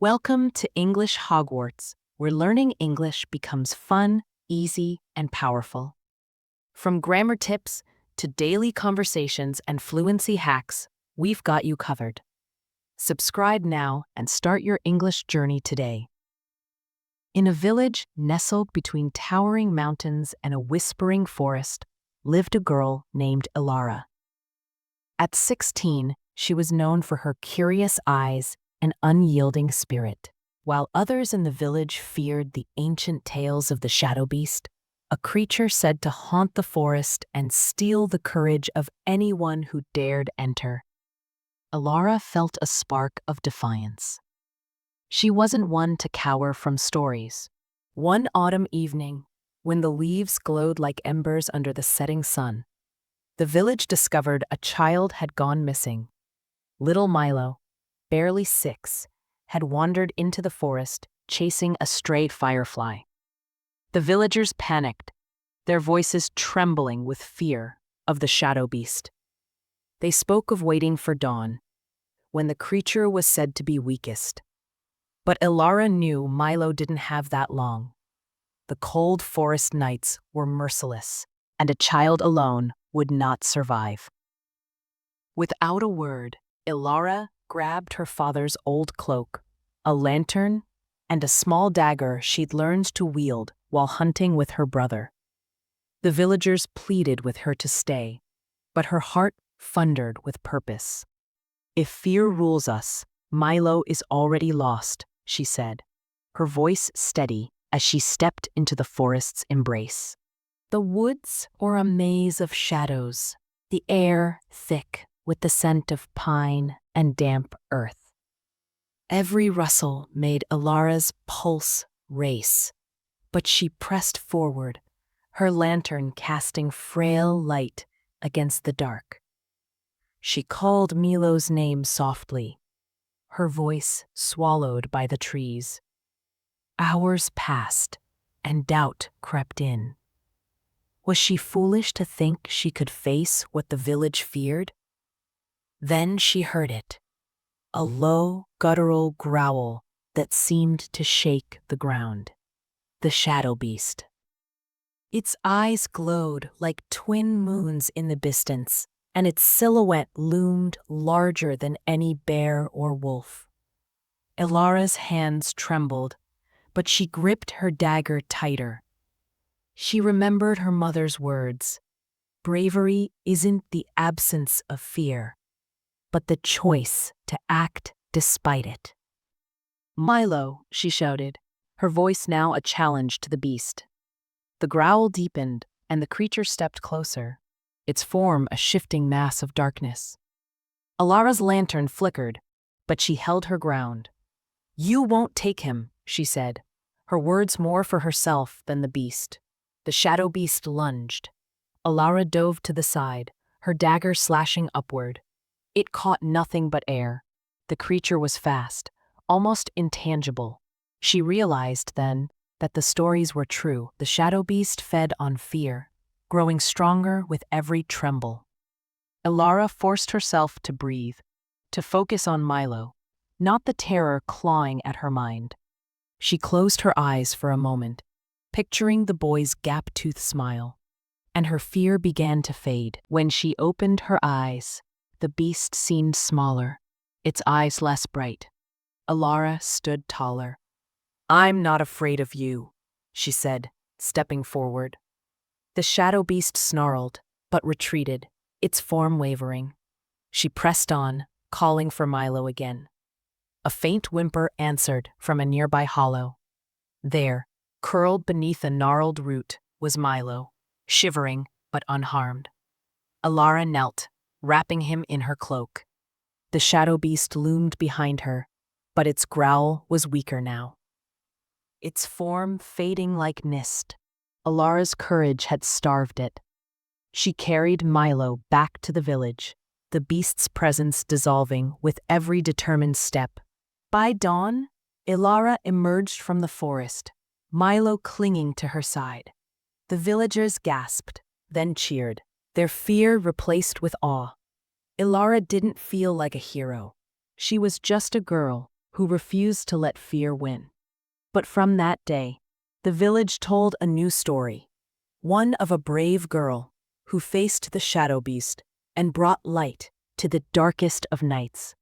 Welcome to English Hogwarts, where learning English becomes fun, easy, and powerful. From grammar tips to daily conversations and fluency hacks, we've got you covered. Subscribe now and start your English journey today. In a village nestled between towering mountains and a whispering forest lived a girl named Elara. At 16, she was known for her curious eyes and unyielding spirit. While others in the village feared the ancient tales of the shadow beast, a creature said to haunt the forest and steal the courage of anyone who dared enter. Elara felt a spark of defiance. She wasn't one to cower from stories. One autumn evening, when the leaves glowed like embers under the setting sun, the village discovered a child had gone missing. Little Milo, barely 6, had wandered into the forest, chasing a stray firefly. The villagers panicked, their voices trembling with fear of the shadow beast. They spoke of waiting for dawn, when the creature was said to be weakest. But Elara knew Milo didn't have that long. The cold forest nights were merciless, and a child alone would not survive. Without a word, Elara grabbed her father's old cloak, a lantern, and a small dagger she'd learned to wield while hunting with her brother. The villagers pleaded with her to stay, but her heart thundered with purpose. "If fear rules us, Milo is already lost," she said, her voice steady as she stepped into the forest's embrace. The woods were a maze of shadows, the air thick with the scent of pine and damp earth. Every rustle made Elara's pulse race, but she pressed forward, her lantern casting frail light against the dark. She called Milo's name softly, her voice swallowed by the trees. Hours passed, and doubt crept in. Was she foolish to think she could face what the village feared? Then she heard it, a low, guttural growl that seemed to shake the ground. The shadow beast. Its eyes glowed like twin moons in the distance, and its silhouette loomed larger than any bear or wolf. Elara's hands trembled, but she gripped her dagger tighter. She remembered her mother's words. Bravery isn't the absence of fear, but the choice to act despite it. "Milo," she shouted, her voice now a challenge to the beast. The growl deepened, and the creature stepped closer, its form a shifting mass of darkness. Elara's lantern flickered, but she held her ground. "You won't take him," she said, her words more for herself than the beast. The shadow beast lunged. Elara dove to the side, her dagger slashing upward. It caught nothing but air. The creature was fast, almost intangible. She realized then that the stories were true. The shadow beast fed on fear, growing stronger with every tremble. Elara forced herself to breathe, to focus on Milo, not the terror clawing at her mind. She closed her eyes for a moment, picturing the boy's gap-toothed smile, and her fear began to fade. When she opened her eyes, the beast seemed smaller, its eyes less bright. Elara stood taller. "I'm not afraid of you," she said, stepping forward. The shadow beast snarled, but retreated, its form wavering. She pressed on, calling for Milo again. A faint whimper answered from a nearby hollow. There, curled beneath a gnarled root, was Milo, shivering but unharmed. Elara knelt, wrapping him in her cloak. The shadow beast loomed behind her, but its growl was weaker now, its form fading like mist. Elara's courage had starved it. She carried Milo back to the village, the beast's presence dissolving with every determined step. By dawn, Elara emerged from the forest, Milo clinging to her side. The villagers gasped, then cheered, their fear replaced with awe. Elara didn't feel like a hero. She was just a girl, who refused to let fear win. But from that day, the village told a new story, one of a brave girl who faced the shadow beast and brought light to the darkest of nights.